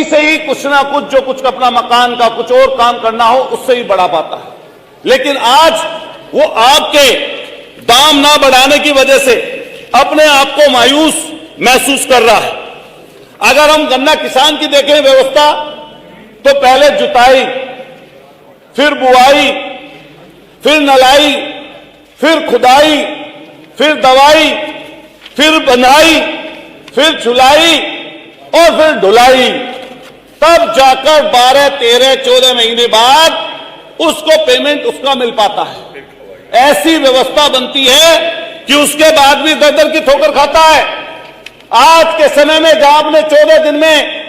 से ही कुछ ना कुछ जो कुछ अपना मकान का कुछ और काम करना हो उससे ही बढ़ा पाता है, लेकिन आज वो आपके दाम ना बढ़ाने की वजह से अपने आप को मायूस महसूस कर रहा है। अगर हम गन्ना किसान की देखें व्यवस्था, तो पहले जुताई, फिर बुआई, फिर नलाई, फिर खुदाई, फिर दवाई, फिर बंधाई, फिर छुलाई और फिर ढुलाई, तब जाकर 12, 13, 14 महीने बाद उसको पेमेंट उसका मिल पाता है। ऐसी व्यवस्था बनती है कि उसके बाद भी दर-दर की ठोकर खाता है। आज के समय में जहां आपने 14 दिन में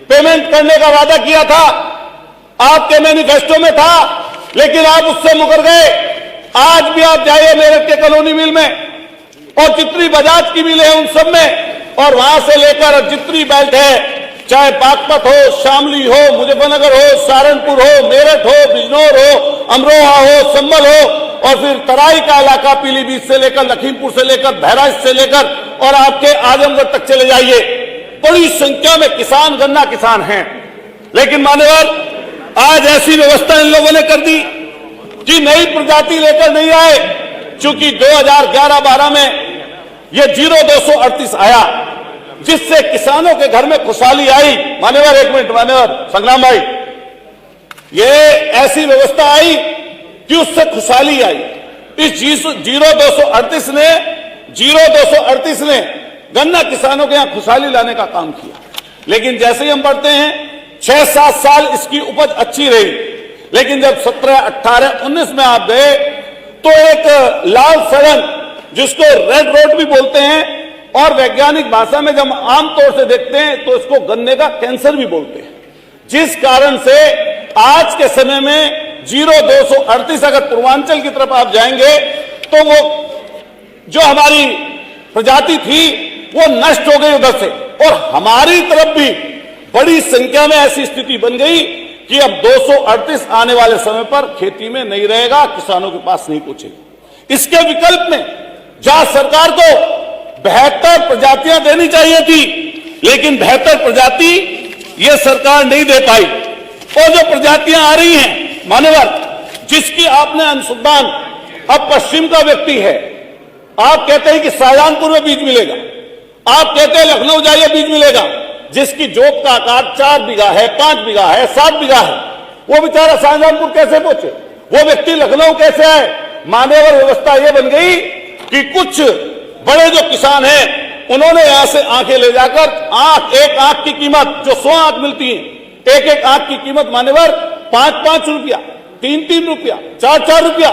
पेमेंट करने का वादा किया था, आपके मैनिफेस्टो में था, लेकिन आप उससे मुकर गए। आज भी आप जाइए मेरठ के कॉलोनी मिल में और जितनी बजाज की मिलें हैं उन सब में, और वहां से लेकर जितनी बेल्ट है, चाहे बागपत हो, शामली हो, मुजफ्फरनगर हो, सहारनपुर हो, मेरठ हो, बिजनौर हो, अमरोहा हो, संभल हो, और फिर तराई का इलाका पीलीभीत से लेकर लखीमपुर से लेकर बहराइच से लेकर और आपके आजमगढ़ तक चले जाइए, बड़ी संख्या में किसान गन्ना किसान हैं। लेकिन मान्यवर, आज ऐसी व्यवस्था इन लोगों ने कर दी कि नई प्रजाति लेकर नहीं आए। चूंकि 2011-12 में ये 0238 आया, जिससे किसानों के घर में खुशहाली आई। मान्यवर, एक मिनट मान्यवर संग्राम भाई, ये ऐसी व्यवस्था आई कि उससे खुशहाली आई। इस 0238 ने गन्ना किसानों के यहां खुशहाली लाने का काम किया। लेकिन जैसे ही हम बढ़ते हैं, 6-7 साल इसकी उपज अच्छी रही, लेकिन जब 17, 18, 19 में आप गए तो एक लाल सड़न, जिसको रेड रोड भी बोलते हैं, और वैज्ञानिक भाषा में जब आमतौर से देखते हैं तो इसको गन्ने का कैंसर भी बोलते हैं। जिस कारण से आज के समय में 0238, अगर पूर्वांचल की तरफ आप जाएंगे तो वो जो हमारी प्रजाति थी वो नष्ट हो गई उधर से, और हमारी तरफ भी बड़ी संख्या में ऐसी स्थिति बन गई कि अब 238 आने वाले समय पर खेती में नहीं रहेगा, किसानों के पास नहीं पहुंचेगा। इसके विकल्प में जहां सरकार को बेहतर प्रजातियां देनी चाहिए थी, लेकिन बेहतर प्रजाति ये सरकार नहीं दे पाई, और जो प्रजातियां आ रही हैं मान्यवर, जिसकी आपने अनुसंधान, अब पश्चिम का व्यक्ति है, आप कहते हैं कि शाहजहानपुर में बीज मिलेगा, आप कहते हैं लखनऊ जाइए बीज मिलेगा, जिसकी जोत का आकार 4 बीघा है, 5 बीघा है, 7 बीघा है, वो बेचारा शाहजहानपुर कैसे पहुंचे, वो व्यक्ति लखनऊ कैसे आए। मान्यवर, व्यवस्था यह बन गई कि कुछ बड़े जो किसान हैं उन्होंने यहां से आंखें ले जाकर एक आंख की कीमत जो 100 आंख मिलती है, एक आंख की कीमत मान्यवर 5-5 रुपया, 3-3 रुपया, 4-4 रुपया,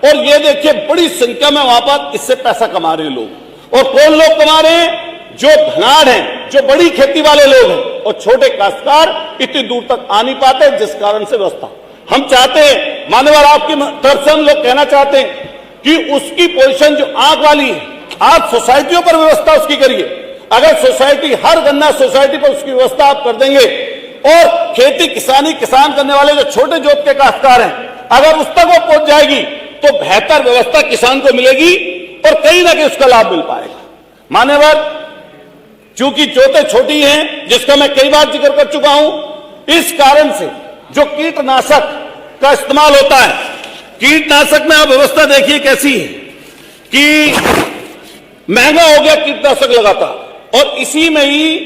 और ये देखिए बड़ी संख्या में वहां पर इससे पैसा कमा रहे हैं लोग। और कौन लोग कमा रहे हैं? जो धनाढ़ हैं, जो बड़ी खेती वाले लोग हैं, और छोटे काश्तकार इतनी दूर तक आ नहीं पाते, जिस कारण से व्यवस्था हम चाहते हैं मान्यवर, आपकी तरफ से हम लोग कहना चाहते हैं कि उसकी पोजीशन जो आंख वाली है, आप सोसाइटियों पर व्यवस्था उसकी करिए। अगर सोसाइटी, हर गन्ना सोसाइटी पर उसकी व्यवस्था आप कर देंगे, और खेती किसानी किसान करने वाले जो छोटे जोत के काश्तकार हैं, अगर उस तक वो पहुंच जाएगी तो बेहतर व्यवस्था किसान को मिलेगी और कहीं ना कहीं उसका लाभ मिल पाएगा। मान्यवर, चूंकि जोतें छोटी हैं, जिसका मैं कई बार जिक्र कर चुका हूं, इस कारण से जो कीटनाशक का इस्तेमाल होता है, कीटनाशक में आप व्यवस्था देखिए कैसी है कि महंगा हो गया कीटनाशक लगातार, और इसी में ही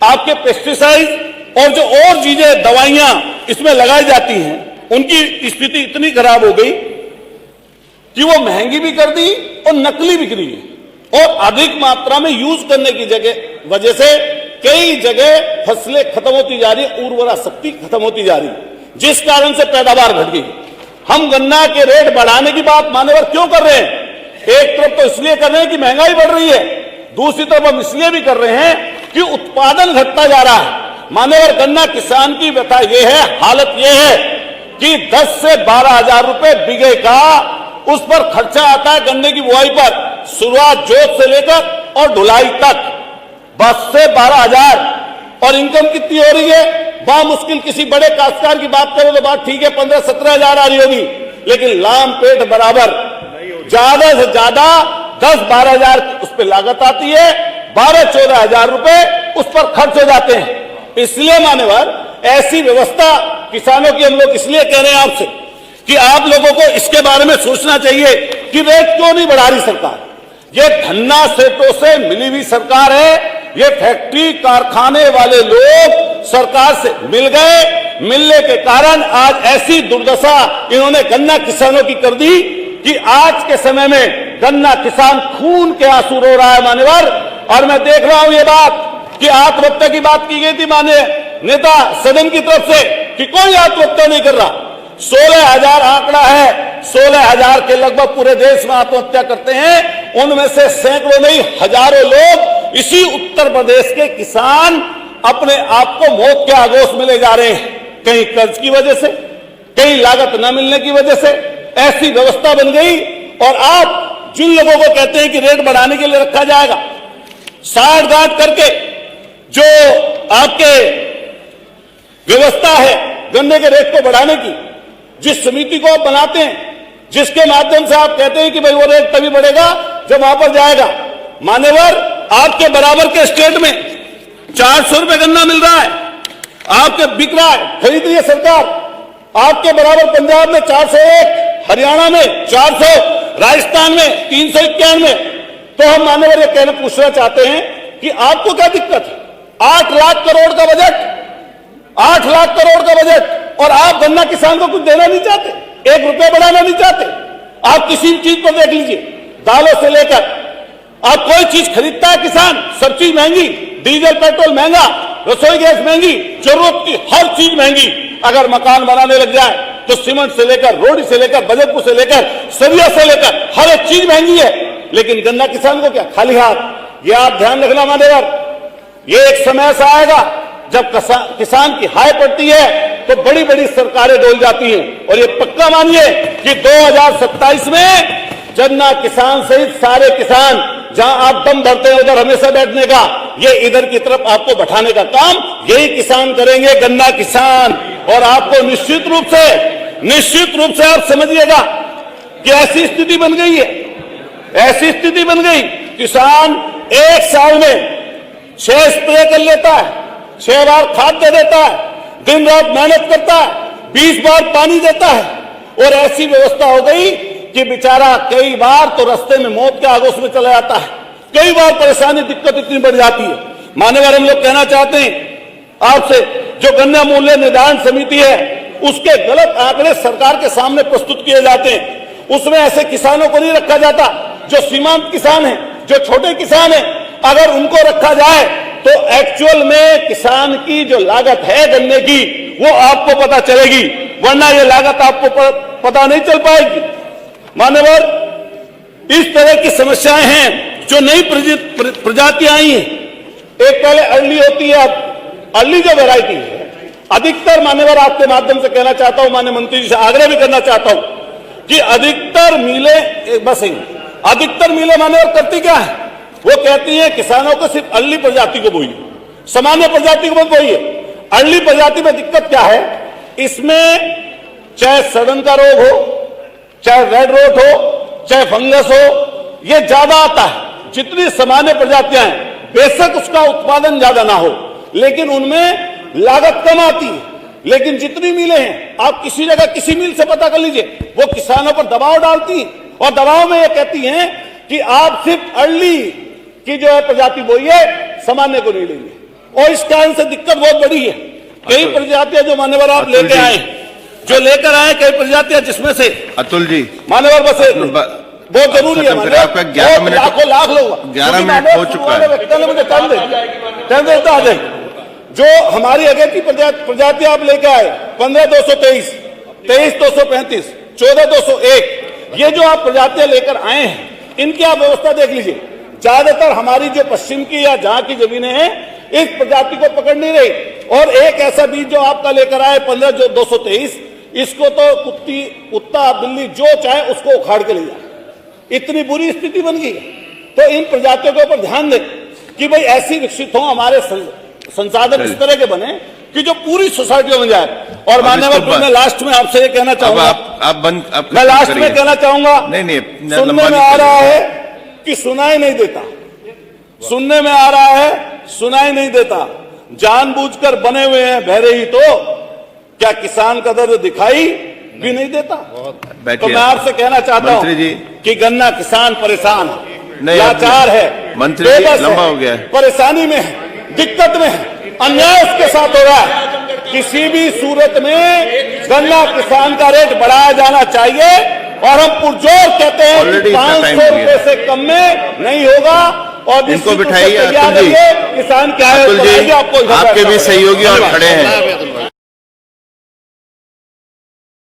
आपके पेस्टिसाइड और जो और चीजें, दवाइयां इसमें लगाई जाती हैं, उनकी स्थिति इतनी खराब हो गई कि वो महंगी भी कर दी और नकली बिक रही है, और अधिक मात्रा में यूज करने की वजह से कई जगह फसलें खत्म होती जा रही है, उर्वरा शक्ति खत्म होती जा रही है, जिस कारण से पैदावार घट गई। हम गन्ना के रेट बढ़ाने की बात मान्यवर क्यों कर रहे हैं? एक तरफ तो इसलिए कर रहे हैं कि महंगाई बढ़ रही है, दूसरी तरफ हम इसलिए भी कर रहे हैं कि उत्पादन घटता जा रहा है। मान्यवर, गन्ना किसान की व्यथा यह है, हालत यह है कि 10 से 12 हजार रुपए बीघे का उस पर खर्चा आता है गन्ने की बुआई पर, शुरुआत जोत से लेकर और ढुलाई तक 10 से 12 हजार। और इनकम कितनी हो रही है? बामुश्किल किसी बड़े काश्तकार की बात करें तो बात ठीक है, 15-17 हजार आ रही होगी, लेकिन लाम पेट बराबर ज्यादा से ज्यादा 10-12 हजार उस पर लागत आती है, 12-14 हजार रुपए उस पर खर्च हो जाते हैं। इसलिए मान्यवर ऐसी व्यवस्था किसानों की हम लोग इसलिए कह रहे हैं आपसे कि आप लोगों को इसके बारे में सोचना चाहिए कि रेट क्यों नहीं बढ़ा रही सरकार। ये धन्ना सेठों से मिली हुई सरकार है। ये फैक्ट्री कारखाने वाले लोग सरकार से मिल गए, मिलने के कारण आज ऐसी दुर्दशा इन्होंने गन्ना किसानों की कर दी कि आज के समय में गन्ना किसान खून के आंसू रो रहा है मान्यवर। और मैं देख रहा हूं ये बात कि आत्महत्या की बात की गई थी माननीय नेता सदन की तरफ से कि कोई आत्महत्या नहीं कर रहा। 16,000 आंकड़ा है, 16,000 के लगभग पूरे देश में आत्महत्या करते हैं। उनमें से सैकड़ों नहीं हजारों लोग इसी उत्तर प्रदेश के किसान अपने आप को मौत के आगोश में ले जा रहे हैं, कहीं कर्ज की वजह से, कहीं लागत न मिलने की वजह से। ऐसी व्यवस्था बन गई। और आप जिन लोगों को कहते हैं कि रेट बढ़ाने के लिए रखा जाएगा, साठ-गांठ करके जो आपके व्यवस्था है गन्ने के रेट को बढ़ाने की, जिस समिति को आप बनाते हैं, जिसके माध्यम से आप कहते हैं कि भाई वो रेट तभी बढ़ेगा जब वहां पर जाएगा। मान्यवर आपके बराबर के स्टेट में 400 रुपए गन्ना मिल रहा है, आपके बिक रहा है, खरीद रही है सरकार। आपके बराबर पंजाब में 401, हरियाणा में 400, राजस्थान में 391। तो हम मान्यवर ये कहना पूछना चाहते हैं कि आपको क्या दिक्कत है? 8 लाख करोड़ का बजट, 8 लाख करोड़ का बजट, और आप गन्ना किसान को कुछ देना नहीं चाहते, 1 रुपया बढ़ाना नहीं चाहते। आप किसी चीज पर देख लीजिए, दालों से लेकर आप कोई चीज खरीदता है किसान, सब चीज महंगी, डीजल पेट्रोल महंगा, रसोई गैस महंगी, जरूरत की हर चीज महंगी। अगर मकान बनाने लग जाए तो सीमेंट से लेकर, रोड से लेकर, बजटपुर से लेकर, सरिया से लेकर हर एक चीज महंगी है। लेकिन गन्ना किसान को क्या, खाली हाथ। ये आप ध्यान रखना मान्यवर, ये एक समय ऐसा आएगा जब किसान की हाय पड़ती है तो बड़ी बड़ी सरकारें डोल जाती हैं। और ये पक्का मानिए कि 2027 में गन्ना किसान सहित सारे किसान, जहां आप दम भरते हैं उधर हमेशा बैठने का, ये इधर की तरफ आपको बैठाने का काम यही किसान करेंगे, गन्ना किसान। और आपको निश्चित रूप से आप समझिएगा कि ऐसी स्थिति बन गई है, ऐसी स्थिति बन गई, किसान एक साल में 6 स्प्रे कर लेता है, 6 बार खाद दे देता है, दिन रात मेहनत करता है, 20 बार पानी देता है। और ऐसी व्यवस्था हो गई कि बेचारा कई बार तो रास्ते में मौत के आगोश में चला जाता है, कई बार परेशानी, दिक्कत इतनी बढ़ जाती है। मान्यवर हम लोग कहना चाहते हैं आपसे, जो गन्ना मूल्य निर्धारण समिति है उसके गलत आंकड़े सरकार के सामने प्रस्तुत किए जाते हैं। उसमें ऐसे किसानों को नहीं रखा जाता जो सीमांत किसान है, जो छोटे किसान है। अगर उनको रखा जाए तो एक्चुअल में किसान की जो लागत है गन्ने की वो आपको पता चलेगी, वरना ये लागत आपको पता नहीं चल पाएगी। मान्यवर इस तरह की समस्याएं हैं जो नई प्रजातियां आई हैं। एक पहले अर्ली होती है, अब अर्ली जो वैरायटी है अधिकतर, मान्यवर आपके माध्यम से कहना चाहता हूं, माननीय मंत्री जी से आग्रह भी करना चाहता हूं कि अधिकतर मिलें मान्यवर करती क्या है, वो कहती है किसानों को सिर्फ अर्ली प्रजाति को बोइए, सामान्य प्रजाति को मत बोइए। अर्ली प्रजाति में दिक्कत क्या है, इसमें चाहे सड़न का रोग हो, चाहे रेड रोट हो, चाहे फंगस हो, ये ज्यादा आता है। जितनी सामान्य प्रजातियां हैं बेशक उसका उत्पादन ज्यादा ना हो, लेकिन उनमें लागत कम आती है। लेकिन जितनी मिलें हैं, आप किसी जगह किसी मिल से पता कर लीजिए, वो किसानों पर दबाव डालती हैं और दबाव में ये कहती हैं कि आप सिर्फ अर्ली की जो है प्रजाति बोइए, सामान्य को नहीं लेंगे। और इस कारण से दिक्कत बहुत बड़ी है। कई प्रजातियां जो मान्यवर आप लेके आए, जो लेकर आए कई प्रजातियां, जिसमें से अतुल जी मान्यवर बस बहुत जरूरी है, आपका 11 मिनट, लाख लोग 11 मिनट हो चुका है, मुझे टाइम देता आ जाए। जो हमारी अगर की प्रजाति आप लेके आए 15,223, 23,235, 14,201, ये जो आप प्रजातियां लेकर आए हैं, इनकी आप व्यवस्था देख लीजिए। ज्यादातर हमारी जो पश्चिम की या जहां की जमीनें हैं इस प्रजाति को पकड़ नहीं रही। और एक ऐसा बीज जो आपका लेकर आए 15,223, इसको तो कुत्ता बिल्ली जो चाहे उसको उखाड़ के ले जाए, इतनी बुरी स्थिति बन गई। तो इन प्रजातियों के ऊपर ध्यान दें कि भाई ऐसी विकसित हो, हमारे संसाधन इस तरह के बने कि जो पूरी सोसाइटियों में जाए। और मान्यवर मैं लास्ट में आपसे ये कहना चाहूंगा, मैं लास्ट में कहना चाहूंगा, सुनने में आ रहा है कि सुनाई नहीं देता, सुनने में आ रहा है सुनाई नहीं देता। जानबूझकर बने हुए हैं बहरे ही तो क्या किसान का दर्द दिखाई भी नहीं देता? तो बैठिए। मैं आपसे कहना चाहता मंत्री जी। हूं कि गन्ना किसान परेशान है, नहीं, लाचार है, मंत्री जी, बेबस लंबा है, हो गया है। परेशानी में है, दिक्कत में है, अन्याय उसके साथ हो रहा है। किसी भी सूरत में गन्ना किसान का रेट बढ़ाया जाना चाहिए और हम पुरजोर कहते हैं Already कि इतना 500 time हो गया। रुपए से कम में नहीं होगा। और इनको निश्चित रूप से बिठाइए, तैयार अतुल जी। रहिए, किसान क्या है अतुल जी, आपको इधर आपके भी बैठना सहयोगी और पड़ेगा। खड़े हैं।